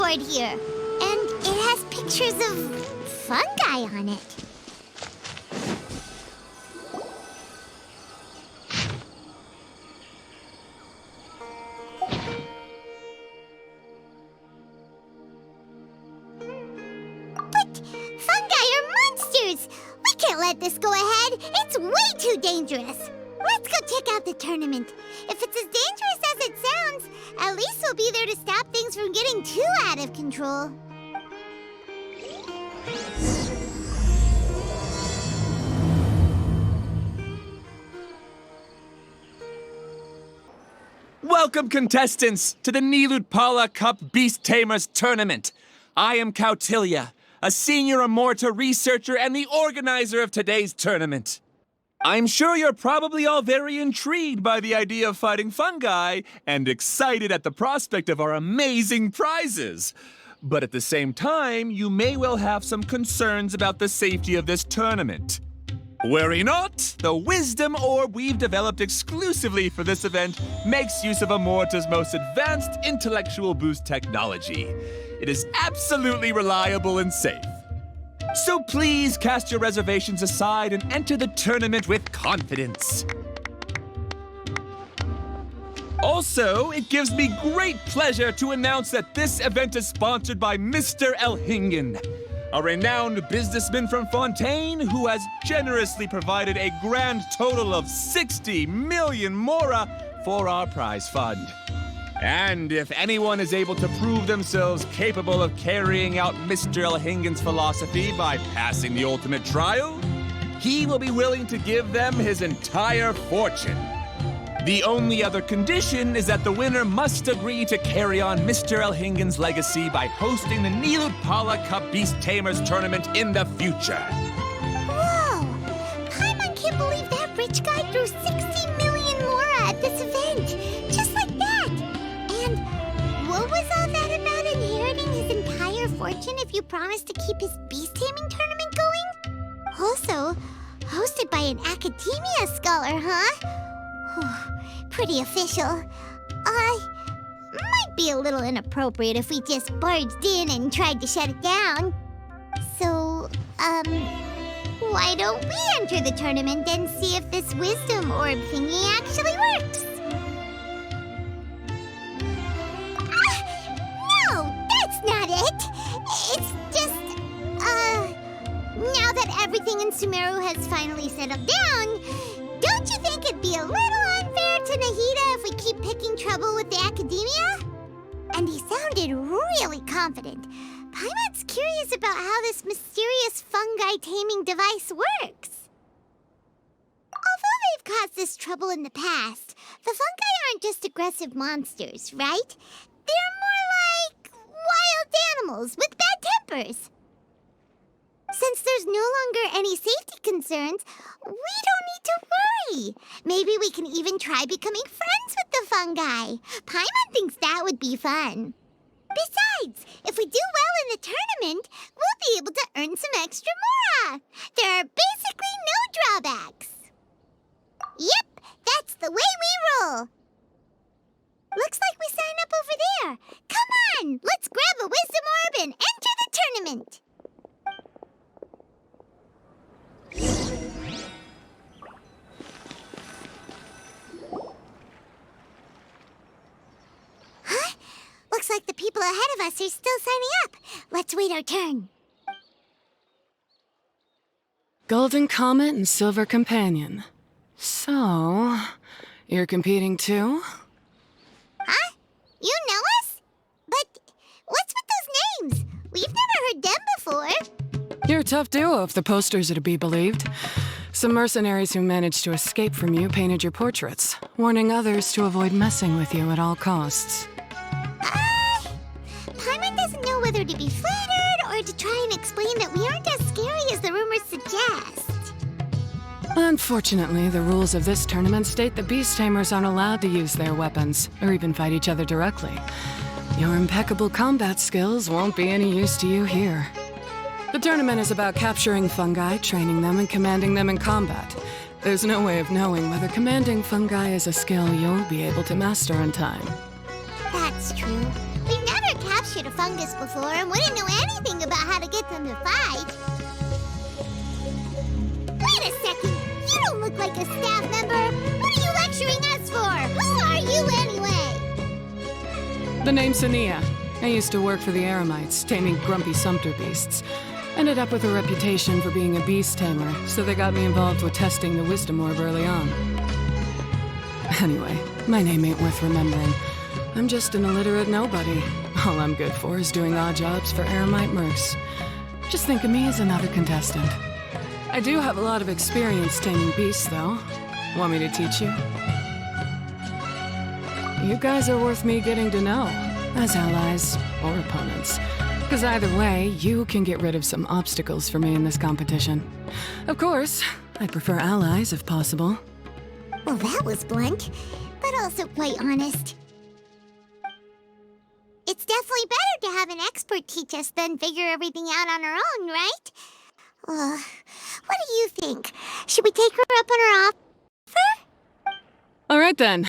board here. And it has pictures of fungi on it. But fungi are monsters! We can't let this go ahead. It's way too dangerous. Let's go check out the tournament. If it's as dangerous as it sounds, at least we'll be there to stop things from getting too out of control. Welcome, contestants, to the Nilutpala Cup Beast Tamers Tournament. I am Kautilya, a senior Amorta researcher and the organizer of today's tournament. I'm sure you're probably all very intrigued by the idea of fighting fungi and excited at the prospect of our amazing prizes. But at the same time, you may well have some concerns about the safety of this tournament. Worry not! The wisdom orb we've developed exclusively for this event makes use of Amorta's most advanced intellectual boost technology. It is absolutely reliable and safe. So please cast your reservations aside and enter the tournament with confidence. Also, it gives me great pleasure to announce that this event is sponsored by Mr. Elhingen, a renowned businessman from Fontaine who has generously provided a grand total of 60 million mora for our prize fund. And if anyone is able to prove themselves capable of carrying out Mr. Elhingen's philosophy by passing the ultimate trial, he will be willing to give them his entire fortune. The only other condition is that the winner must agree to carry on Mr. Elhingen's legacy by hosting the Nilutpala Cup Beast Tamers Tournament in the future. Whoa! Paimon can't believe that rich guy threw 60 million mora at this event. Just like that. And what was all that about inheriting his entire fortune if you promised to keep his beast taming tournament going? Also, hosted by an academia scholar, huh? Pretty official. Might be a little inappropriate if we just barged in and tried to shut it down. So, why don't we enter the tournament and see if this wisdom orb thingy actually works? No, that's not it. It's just, now that everything in Sumeru has finally settled down, don't you think it'd be a little unfair to Nahida if we keep picking trouble with the academia? And he sounded really confident. Paimon's curious about how this mysterious fungi taming device works. Although they've caused this trouble in the past, the fungi aren't just aggressive monsters, right? They're more like wild animals with bad tempers. Since there's no longer any safety concerns, we don't need to worry. Maybe we can even try becoming friends with the fungi. Paimon thinks that would be fun. Besides, if we do well in the tournament, we'll be able to earn some extra mora. There are basically no drawbacks. Yep, that's the way we roll. Looks like we sign up over there. Come on, let's grab a wisdom orb and enter the tournament. Huh? Looks like the people ahead of us are still signing up. Let's wait our turn. Golden Comet and Silver Companion. So, you're competing too? Huh? You know us? But what's with those names? We've never heard them before. You're a tough duo if the posters are to be believed. Some mercenaries who managed to escape from you painted your portraits, warning others to avoid messing with you at all costs. Paimon doesn't know whether to be flattered or to try and explain that we aren't as scary as the rumors suggest. Unfortunately, the rules of this tournament state that beast tamers aren't allowed to use their weapons, or even fight each other directly. Your impeccable combat skills won't be any use to you here. The tournament is about capturing fungi, training them, and commanding them in combat. There's no way of knowing whether commanding fungi is a skill you'll be able to master in time. That's true. We've never captured captured a fungus before and wouldn't know anything about how to get them to fight. Wait a second! You don't look like a staff member! What are you lecturing us for? Who are you anyway? The name's Ania. I used to work for the Eremites, taming grumpy sumpter beasts. Ended up with a reputation for being a beast tamer, so they got me involved with testing the wisdom orb early on. Anyway, my name ain't worth remembering. I'm just an illiterate nobody. All I'm good for is doing odd jobs for Eremite mercs. Just think of me as another contestant. I do have a lot of experience taming beasts, though. Want me to teach you? You guys are worth me getting to know, as allies or opponents. Because either way, you can get rid of some obstacles for me in this competition. Of course, I'd prefer allies if possible. Well, that was blunt, but also quite honest. It's definitely better to have an expert teach us than figure everything out on our own, right? What do you think? Should we take her up on her offer? All right then.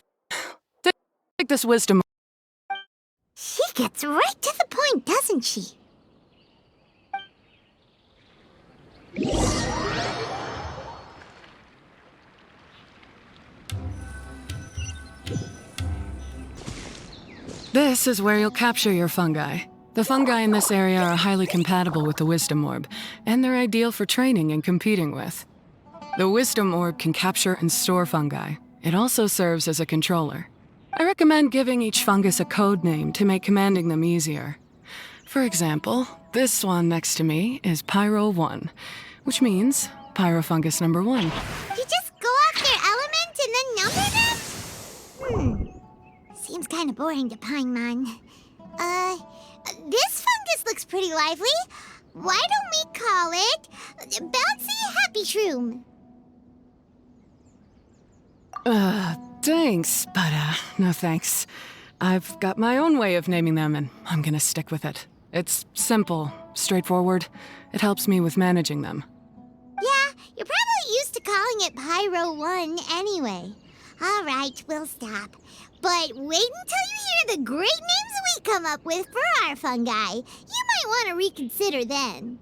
Take this wisdom. She gets right to the point, doesn't she? This is where you'll capture your fungi. The fungi in this area are highly compatible with the wisdom orb, and they're ideal for training and competing with. The wisdom orb can capture and store fungi. It also serves as a controller. I recommend giving each fungus a code name to make commanding them easier. For example, this one next to me is Pyro 1, which means Pyrofungus number 1. You just go off their element and then number them? Seems kind of boring to Paimon. This fungus looks pretty lively. Why don't we call it Bouncy Happy Shroom? Thanks, but no thanks. I've got my own way of naming them, and I'm gonna stick with it. It's simple, straightforward. It helps me with managing them. Yeah, you're probably used to calling it Pyro 1 anyway. All right, we'll stop. But wait until you hear the great names we come up with for our fungi. You might want to reconsider then.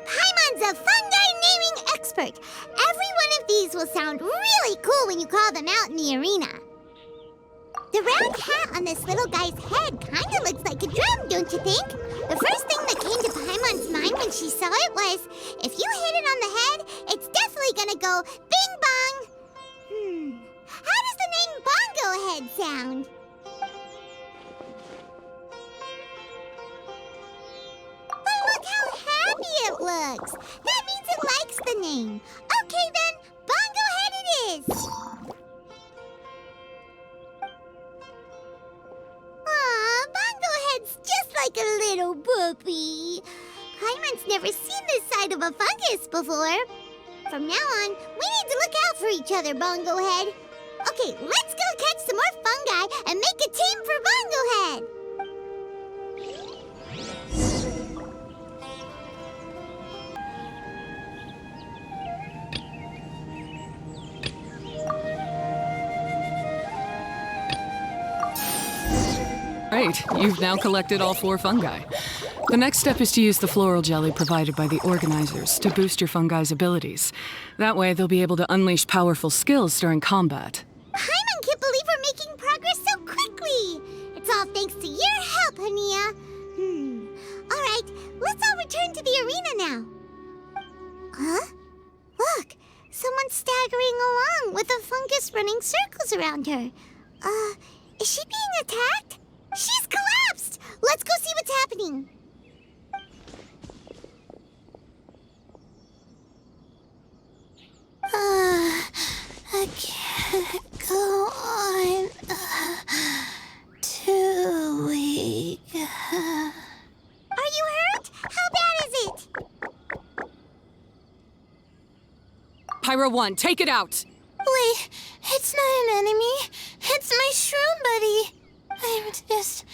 Paimon's a fungi naming expert. Every one of these will sound really cool when you call them out in the arena. The round hat on this little guy's head kind of looks like a drum, don't you think? The first thing that came to Paimon's mind when she saw it was, if you hit it on the head, it's definitely gonna go bing bong. How does the name Bongo Head sound? But look how happy it looks. That means it likes the name. Okay then, Bongo Head it is. Aw, Bongo Head's just like a little puppy. Paimon's never seen this side of a fungus before. From now on, we need to look out for each other, Bongo Head. Okay, let's go catch some more fungi and make a team for Bongo Head. Great, you've now collected all 4 fungi. The next step is to use the floral jelly provided by the organizers to boost your fungi's abilities. That way, they'll be able to unleash powerful skills during combat. Paimon can't believe we're making progress so quickly. It's all thanks to your help, Hania. All right, let's all return to the arena now. Huh? Look, someone's staggering along with a fungus running circles around her. Is she being attacked? She's collapsed! Let's go see what's happening. I can't go on. Too weak. Are you hurt? How bad is it? Pyro 1, take it out! Wait, it's not an enemy. It's My shroom buddy! I'm just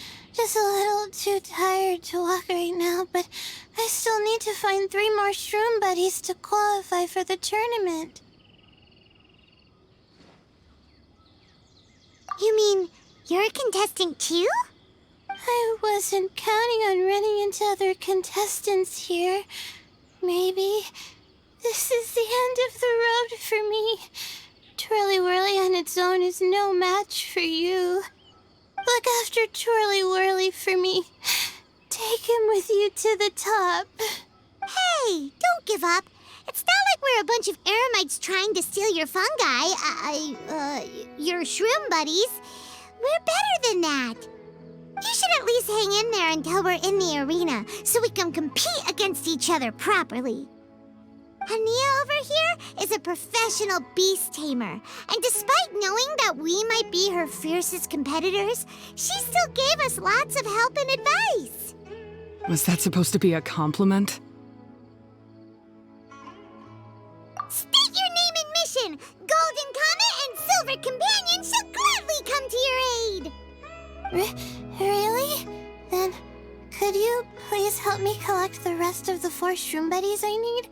a little too tired to walk right now, but I still need to find 3 more shroom buddies to qualify for the tournament. You mean you're a contestant too? I wasn't counting on running into other contestants here. Maybe this is the end of the road for me. Twirly Whirly on its own is no match for you. Look after Twirly Whirly for me. Take him with you to the top. Hey, don't give up. It's not like we're a bunch of eremites trying to steal your fungi. Your shroom buddies. We're better than that. You should at least hang in there until we're in the arena, so we can compete against each other properly. Hania over here is a professional beast tamer, and despite knowing that we might be her fiercest competitors, she still gave us lots of help and advice. Was that supposed to be a compliment? State your name and mission! Golden Comet and Silver Companion shall gladly come to your aid! Really? Then, could you please help me collect the rest of the 4 shroom buddies I need?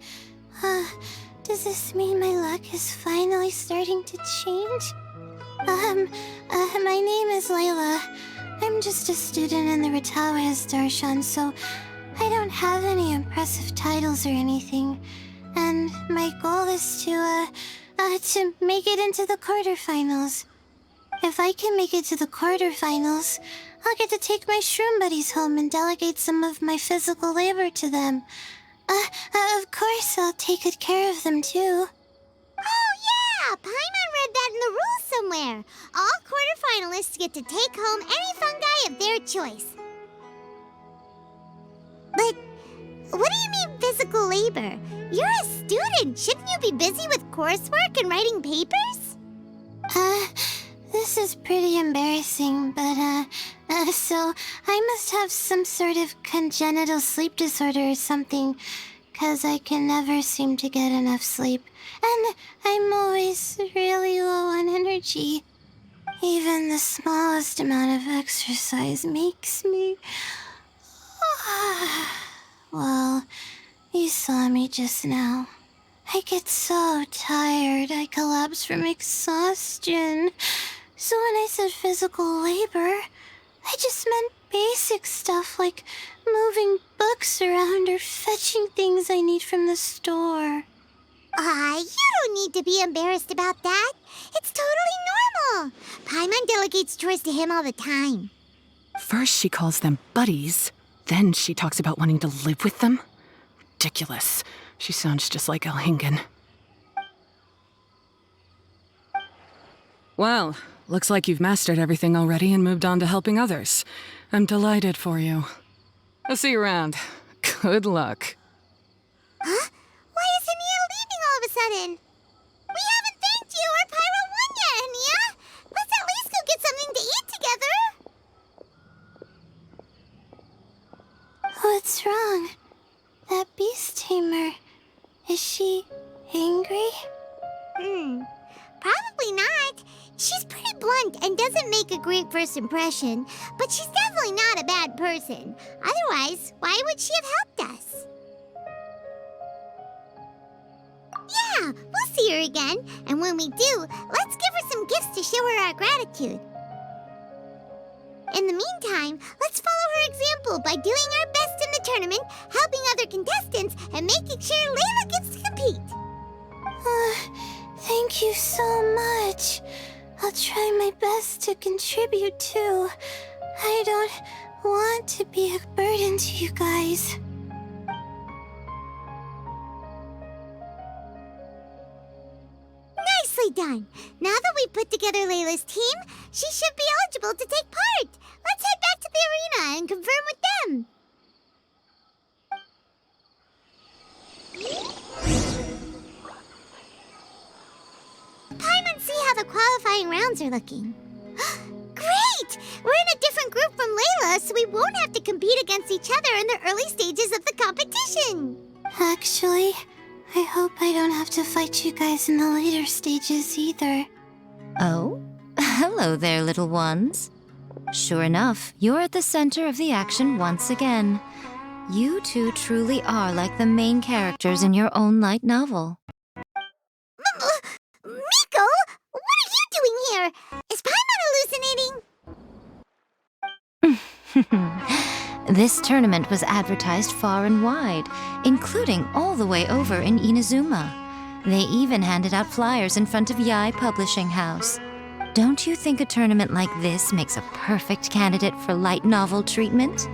Does this mean my luck is finally starting to change? My name is Layla. I'm just a student in the Ratawa's Darshan, so I don't have any impressive titles or anything. And my goal is to make it into the quarterfinals. If I can make it to the quarterfinals, I'll get to take my shroom buddies home and delegate some of my physical labor to them. Of course, I'll take good care of them, too. Oh, yeah! Paimon read that in the rules somewhere. All quarterfinalists get to take home any fungi of their choice. But what do you mean physical labor? You're a student. Shouldn't you be busy with coursework and writing papers? This is pretty embarrassing, but, so I must have some sort of congenital sleep disorder or something, 'cause I can never seem to get enough sleep, and I'm always really low on energy. Even the smallest amount of exercise makes me... Well, you saw me just now. I get so tired, I collapse from exhaustion. So when I said physical labor, I just meant basic stuff like moving books around or fetching things I need from the store. You don't need to be embarrassed about that. It's totally normal. Paimon delegates chores to him all the time. First she calls them buddies, then she talks about wanting to live with them? Ridiculous. She sounds just like Elhingen. Well, looks like you've mastered everything already and moved on to helping others. I'm delighted for you. I'll see you around. Good luck. Huh? Why is Ania leaving all of a sudden? We haven't thanked you or Pyro won yet, Ania! Let's at least go get something to eat together! What's wrong? That beast tamer... Is she angry? Probably not. She's pretty blunt and doesn't make a great first impression, but she's definitely not a bad person. Otherwise, why would she have helped us? Yeah, we'll see her again, and when we do, let's give her some gifts to show her our gratitude. In the meantime, let's follow her example by doing our best in the tournament, helping other contestants, and making sure Layla gets to compete. Thank you so much. I'll try my best to contribute too. I don't want to be a burden to you guys. Nicely done. Now that we've put together Layla's team, she should be eligible to take part. Let's head back to the arena and confirm with them. Paimon, see how the qualifying rounds are looking. Great! We're in a different group from Layla, so we won't have to compete against each other in the early stages of the competition. Actually, I hope I don't have to fight you guys in the later stages either. Oh? Hello there, little ones. Sure enough, you're at the center of the action once again. You two truly are like the main characters in your own light novel. Miko, what are you doing here? Is Paimon hallucinating? This tournament was advertised far and wide, including all the way over in Inazuma. They even handed out flyers in front of Yae Publishing House. Don't you think a tournament like this makes a perfect candidate for light novel treatment?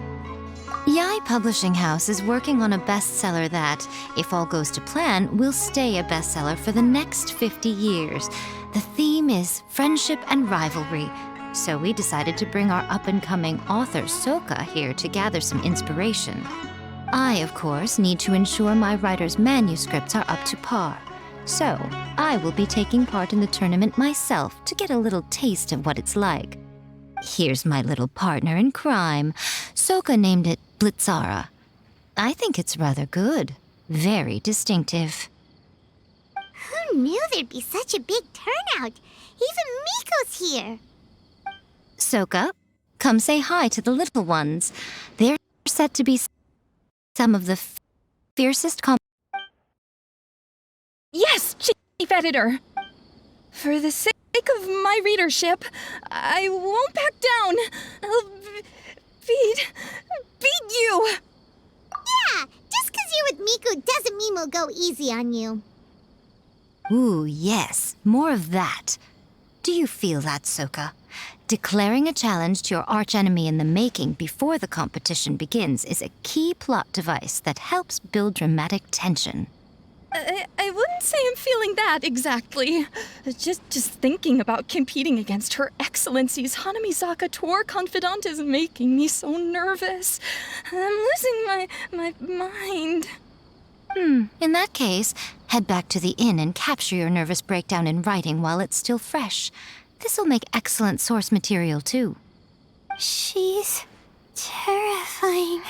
Yae Publishing House is working on a bestseller that, if all goes to plan, will stay a bestseller for the next 50 years. The theme is friendship and rivalry, so we decided to bring our up-and-coming author Soka here to gather some inspiration. I, of course, need to ensure my writer's manuscripts are up to par. So, I will be taking part in the tournament myself to get a little taste of what it's like. Here's my little partner in crime. Soka named it Blitzara. I think it's rather good. Very distinctive. Who knew there'd be such a big turnout? Even Miko's here. Soka, come say hi to the little ones. They're set to be some of the fiercest Yes, Chief Editor. For the sake of my readership, I won't back down. I'll beat you. Yeah, just 'cause you're with Miko doesn't mean we'll go easy on you. Ooh, yes, more of that. Do you feel that, Soka? Declaring a challenge to your archenemy in the making before the competition begins is a key plot device that helps build dramatic tension. I wouldn't say I'm feeling that exactly. Just thinking about competing against Her Excellency's Hanamizaka tour confidant is making me so nervous. I'm losing my mind. In that case, head back to the inn and capture your nervous breakdown in writing while it's still fresh. This'll make excellent source material, too. She's terrifying,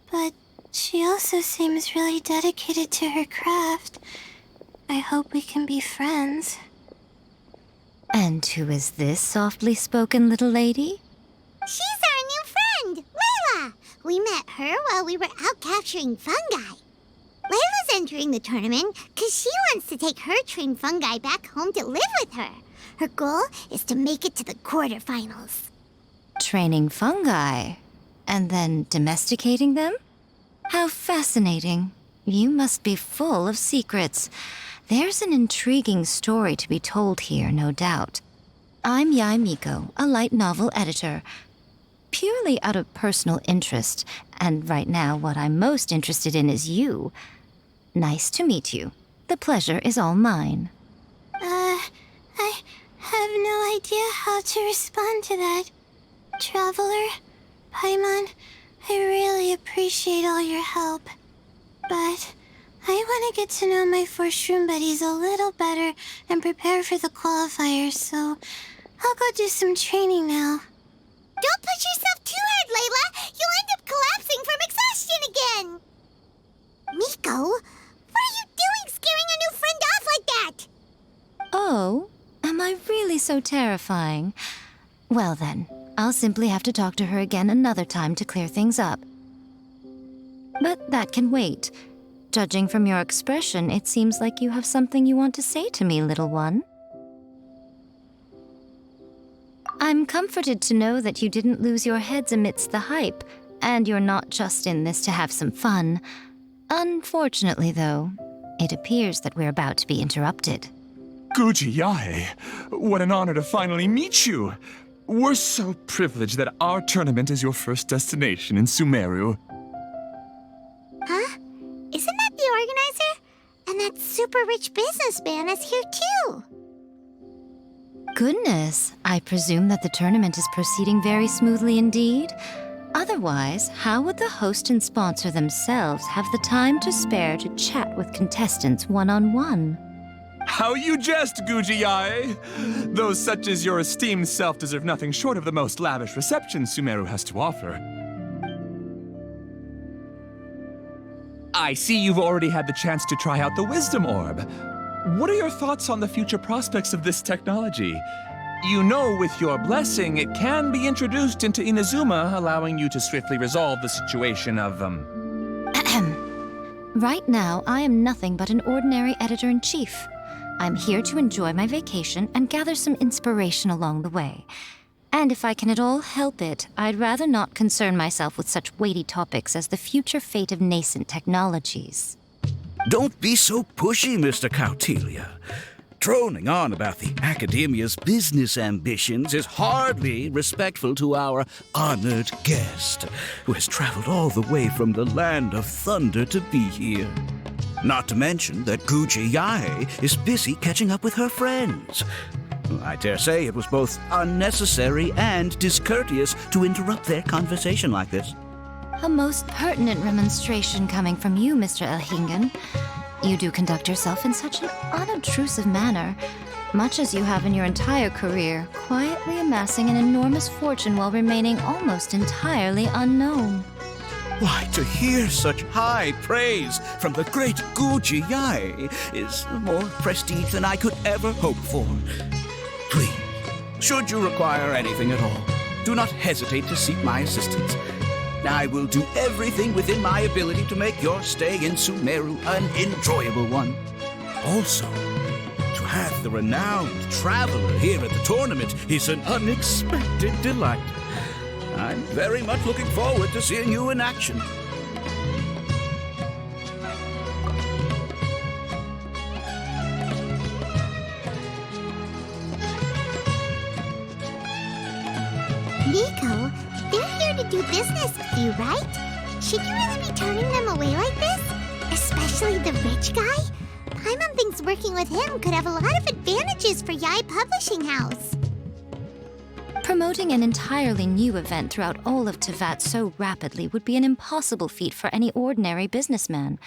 but she also seems really dedicated to her craft. I hope we can be friends. And who is this softly spoken little lady? She's our new friend, Layla. We met her while we were out capturing fungi. Layla's entering the tournament because she wants to take her trained fungi back home to live with her. Her goal is to make it to the quarterfinals. Training fungi, and then domesticating them? How fascinating. You must be full of secrets. There's an intriguing story to be told here, no doubt. I'm Yae Miko, a light novel editor. Purely out of personal interest, and right now what I'm most interested in is you. Nice to meet you. The pleasure is all mine. I have no idea how to respond to that. Traveler, Paimon, I really appreciate all your help. But I want to get to know my 4 shroom buddies a little better and prepare for the qualifiers, so I'll go do some training now. Don't push yourself too hard, Layla! You'll end up collapsing from exhaustion again! Miko, what are you doing scaring a new friend off like that? Oh, am I really so terrifying? Well then, I'll simply have to talk to her again another time to clear things up. But that can wait. Judging from your expression, it seems like you have something you want to say to me, little one. I'm comforted to know that you didn't lose your heads amidst the hype, and you're not just in this to have some fun. Unfortunately, though, it appears that we're about to be interrupted. Guji Yae, what an honor to finally meet you. We're so privileged that our tournament is your first destination in Sumeru. Huh? Isn't that the organizer? And that super rich businessman is here too. Goodness, I presume that the tournament is proceeding very smoothly indeed. Otherwise, how would the host and sponsor themselves have the time to spare to chat with contestants one-on-one? How you jest, Guji Yae! Those such as your esteemed self deserve nothing short of the most lavish reception Sumeru has to offer. I see you've already had the chance to try out the Wisdom Orb. What are your thoughts on the future prospects of this technology? You know, with your blessing, it can be introduced into Inazuma, allowing you to swiftly resolve the situation of, Right now, I am nothing but an ordinary editor-in-chief. I'm here to enjoy my vacation and gather some inspiration along the way. And if I can at all help it, I'd rather not concern myself with such weighty topics as the future fate of nascent technologies. Don't be so pushy, Mr. Kautelia. Droning on about the Academia's business ambitions is hardly respectful to our honored guest, who has traveled all the way from the land of thunder to be here. Not to mention that Guji Yae is busy catching up with her friends. I dare say it was both unnecessary and discourteous to interrupt their conversation like this. A most pertinent remonstration coming from you, Mr. Elhingen. You do conduct yourself in such an unobtrusive manner, much as you have in your entire career, quietly amassing an enormous fortune while remaining almost entirely unknown. Why, to hear such high praise from the great Guji Yae is more prestige than I could ever hope for. Please, should you require anything at all, do not hesitate to seek my assistance. I will do everything within my ability to make your stay in Sumeru an enjoyable one. Also, to have the renowned traveler here at the tournament is an unexpected delight. I'm very much looking forward to seeing you in action. Nico, they're here to do business with you, right? Should you really be turning them away like this? Especially the rich guy? Paimon thinks working with him could have a lot of advantages for Yae Publishing House. Promoting an entirely new event throughout all of Teyvat so rapidly would be an impossible feat for any ordinary businessman.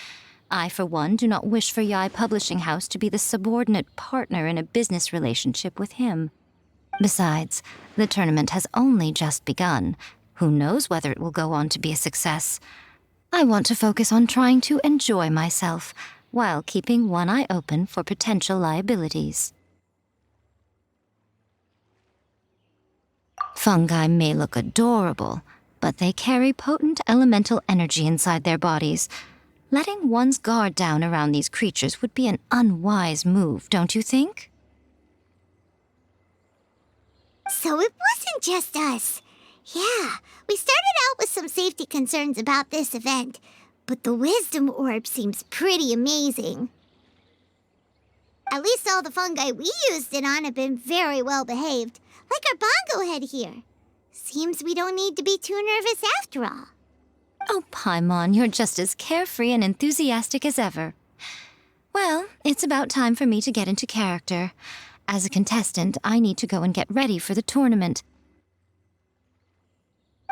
I, for one, do not wish for Yae Publishing House to be the subordinate partner in a business relationship with him. Besides, the tournament has only just begun. Who knows whether it will go on to be a success? I want to focus on trying to enjoy myself, while keeping one eye open for potential liabilities. Fungi may look adorable, but they carry potent elemental energy inside their bodies. Letting one's guard down around these creatures would be an unwise move, don't you think? So it wasn't just us. Yeah, we started out with some safety concerns about this event, but the wisdom orb seems pretty amazing. At least all the fungi we used it on have been very well behaved, like our bongo head here. Seems we don't need to be too nervous after all. Oh, Paimon, you're just as carefree and enthusiastic as ever. Well, it's about time for me to get into character. As a contestant, I need to go and get ready for the tournament.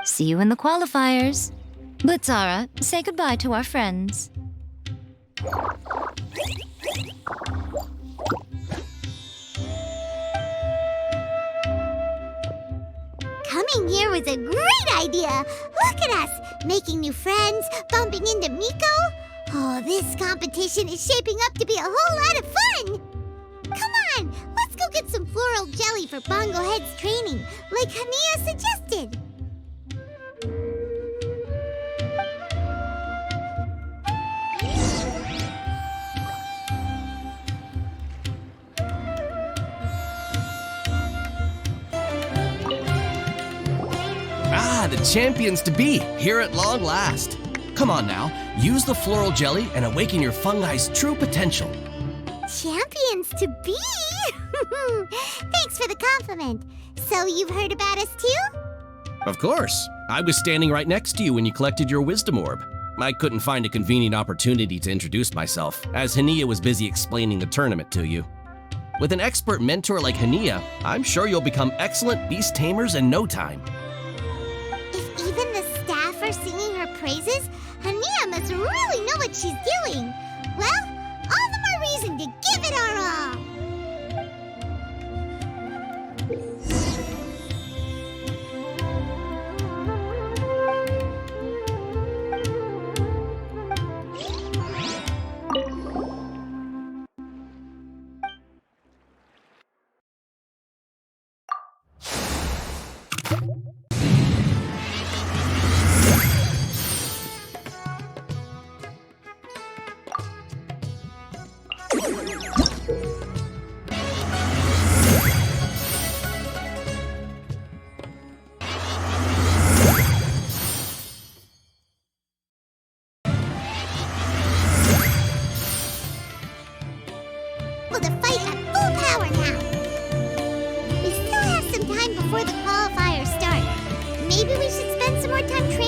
See you in the qualifiers. Blitzara, say goodbye to our friends. Coming here was a great idea. Look at us, making new friends, bumping into Miko. Oh, this competition is shaping up to be a whole lot of fun. Come on, let's go get some floral jelly for Bongo Head's training, like Hania suggested. Ah, the champions to be, here at long last. Come on now, use the floral jelly and awaken your fungi's true potential. Champions to be? Thanks for the compliment. So you've heard about us too? Of course. I was standing right next to you when you collected your wisdom orb. I couldn't find a convenient opportunity to introduce myself, as Hania was busy explaining the tournament to you. With an expert mentor like Hania, I'm sure you'll become excellent beast tamers in no time. If even the staff are singing her praises, Hania must really know what she's doing. Well, all the more reason to give it our all. Able to fight at full power now. We still have some time before the qualifiers start. Maybe we should spend some more time training